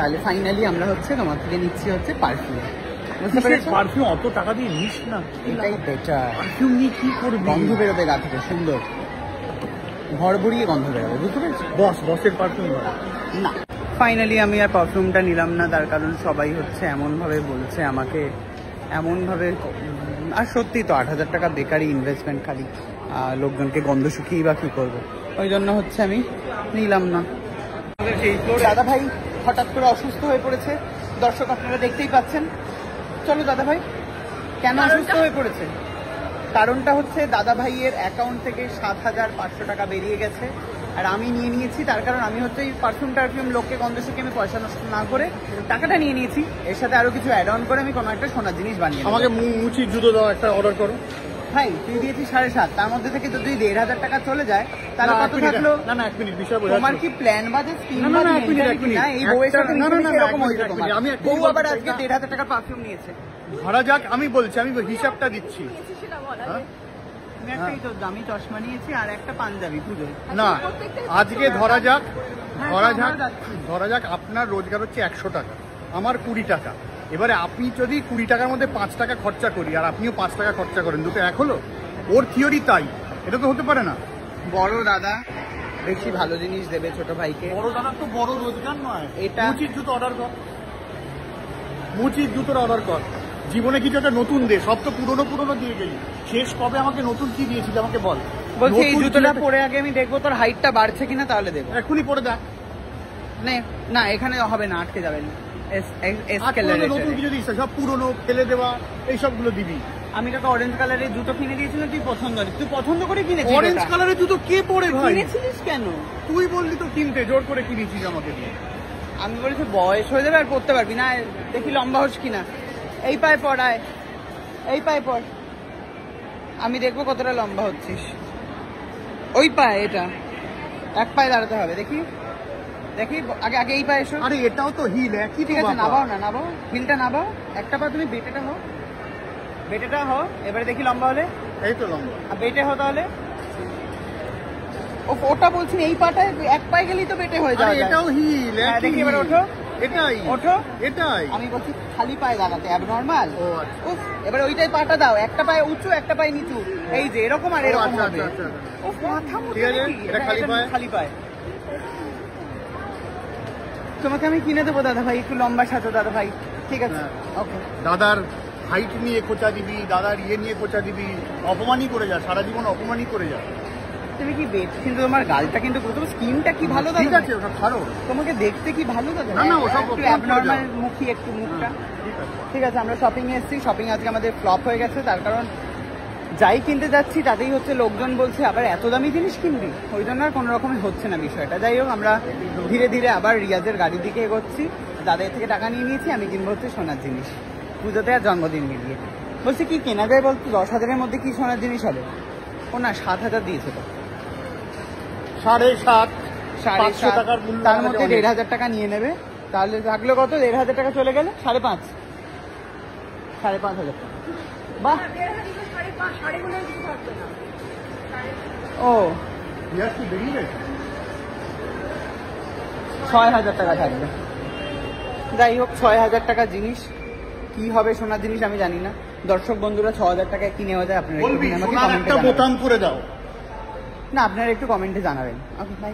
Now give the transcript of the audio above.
তাহলে ফাইনালি আমরা হচ্ছে তোমার থেকে নিচ্ছি হচ্ছে পারফিউম। পারফিউম অত টাকা দিয়ে নিস না, এটাই বেটার। পারফিউম নিয়ে কি করবি? গন্ধ বেরোবে গা থেকে সুন্দর, ঘর ভরিয়ে গন্ধ বেরোবে, বুঝতে পেরেছি? বসের পারফিউম না। ফাইনালি আমি আর পারফিউমটা নিলাম না, তার কারণ সবাই হচ্ছে এমনভাবে বলছে আমাকে, এমনভাবে। আর সত্যি তো 8,000 টাকা বেকারি ইনভেস্টমেন্ট, খালি লোকজনকে গন্ধ শুকিয়েই বা কী করবো, ওই জন্য হচ্ছে আমি নিলাম না। দাদা ভাই হঠাৎ করে অসুস্থ হয়ে পড়েছে, দর্শক আপনারা দেখতেই পাচ্ছেন। চলো দাদা ভাই, কেন অসুস্থ হয়ে পড়েছে? কারণটা হচ্ছে দাদা ভাইয়ের অ্যাকাউন্ট থেকে 7,500 টাকা বেরিয়ে গেছে, আর আমি নিয়ে নিয়েছি। তার কারণ আমি হচ্ছে এই পারফিউম লোককে গন্ধ শুকিয়ে আমি পয়সা নষ্ট না করে টাকাটা নিয়ে নিয়েছি, এর সাথে আরো কিছু অ্যাড অন করে আমি কোনো একটা সোনার জিনিস বানিয়ে। আমাকে মুচির জুতো দাও, একটা অর্ডার করো। ভাই তুই দিয়েছি 7,500, তার মধ্যে থেকে যদি 1,500 টাকা চলে যায় তাহলে কত থাকলো? না না, 1 মিনিট, বিষয় বোঝা। তোমার কি প্ল্যান বাজে স্কিম বাজে? না এই বউয়ের সাথে এরকম হয়েছে তোমার। বউ আবার আজকে 1,500 টাকার পারফিউম নিয়েছে। ধরা যাক, আমি বলছি, আমি হিসাবটা দিচ্ছি। আমি একটা দামি চশমা নিয়েছি আর একটা পাঞ্জাবি পুজোয়। না, আজকে ধরা যাক আপনার রোজগার হচ্ছে 100 টাকা, আমার 20 টাকা। এবারে আপনি যদি 20 টাকার মধ্যে 5 টাকা খরচা করি আর আপনিও 5 টাকা খরচা করেন, দুটো এক হলো? ওর থিওরি তাই, এটা তো হতে পারে না। বড় দাদা বেশি ভালো জিনিস দেবে ছোট ভাইকে। বড় দাদা তো বড় রোজগার নয়। এটা মুচির জুতো অর্ডার কর, মুচির জুতোর অর্ডার কর। জীবনে কিছু একটা নতুন দে, সব তো পুরনো দিয়ে গেলি। শেষ কবে আমাকে নতুন কি দিয়েছিল আমাকে বল। বলছি এই জুতোটা পরে আগে আমি দেখবো তোর হাইটটা বাড়ছে কিনা, তাহলে দেবো। এখনই পরে দেখ। না এখানে হবে না, আটকে যাবেন। নতুন কিছু দিস, সব পুরনো ফেলে দেওয়া এই সবগুলো দিবি। আমি তোকে অরেঞ্জ কালারের জুতো কিনে দিয়েছিলাম, তুই পছন্দ করে কিনেছিস। অরেঞ্জ কালারের জুতো কে পরে ভাই? কিনেছিলিস কেন? তুই বললি তো কিনতে, জোর করে কিনেছিস আমাকে দিয়ে। আমি বলেছি বয়স হয়ে যাবে আর পড়তে পারবি না, দেখি লম্বা হোস কিনা। এই পায়ে পড়ায়, এই পায়ে পড়, আমি দেখবো কতটা লম্বা হচ্ছিস। ওই পায়ে, এটা এক পায়ে দাঁড়াতে হবে, দেখি আগে এই পায়ে এসো। আরে এটাও তো হিল, একই। ঠিক আছে, নাবাও হিলটা নাবাও। একটা পা তুমি বেটেটা হও, এবারে দেখি লম্বা হলে। এই তো লম্বা, বেটে হও তাহলে। ওটা বলছি, এই পাটা এক পায়ে গেলেই তো বেটে হয়ে যাবে। এটাও হিল, দেখি এবার ওঠো। এটাই আমি বলছি খালি পায়ে দাঁড়াতে, অ্যাবনর্মাল। ও আচ্ছা, এবার ওইটাই পাটা দাও, একটা পায়ে উঁচু একটা পায়ে নিচু, এই যে এরকম আর এরকম হবে। মাথা ঠিক আছে, এটা খালি পায়ে। তোমাকে আমি কিনে দেবো দাদা ভাই, একটু লম্বা সাজো দাদা ভাই, ঠিক আছে? ওকে। দাদার হাইট নিয়ে খোঁচা দিবি, দাদার নিয়ে খোঁচা দিবি, অপমানই করে যা, সারা জীবন অপমানই করে যা। তুমি কি বেশ, কিন্তু তোমার গালটা কিন্তু, তোমার স্কিনটা কি ভালো দাদা। ঠিক আছে, ওটা ছাড়ো। তোমাকে দেখতে কি ভালো দাদা। না ওসব একটু অ্যাবনর্মাল মুখী, একটু মুখটা। ঠিক আছে, আমরা শপিং এ এসেছি, শপিং আজকে আমাদের ফ্লপ হয়ে গেছে, তার কারণ যাই কিনতে যাচ্ছি তাতেই হচ্ছে লোকজন বলছে আবার এত দামি জিনিস কিনবি, ওই জন্য আর কোনো রকমের হচ্ছে না বিষয়টা। যাই হোক, আমরা ধীরে ধীরে আবার রিয়াজের গাড়ির দিকে এগোচ্ছি। দাদার থেকে টাকা নিয়ে নিয়েছি, আমি কিনবো হচ্ছে সোনার জিনিস, পুজোতে আর জন্মদিন মিলিয়ে। বলছি কি কেনা যায় বলতো? 10,000-এর মধ্যে কি সোনার জিনিস হবে? ও না, 7,000 দিয়েছে তো। 7,500 টাকার মূল্য, তার মধ্যে 1,500 টাকা নিয়ে নেবে, তাহলে থাকলো কত? 1,500 টাকা চলে গেলে 5,500 টাকা। বাহ, ও 6,000 টাকা থাকবে। যাই হোক, 6,000 টাকা জিনিস কি হবে সোনার জিনিস আমি জানি না। দর্শক বন্ধুরা 6,000 টাকায় কিনে হয়ে যায়, আপনারা বোতাম করে দাও। না, আপনারা একটু কমেন্টে জানাবেন। ওকে, বাই।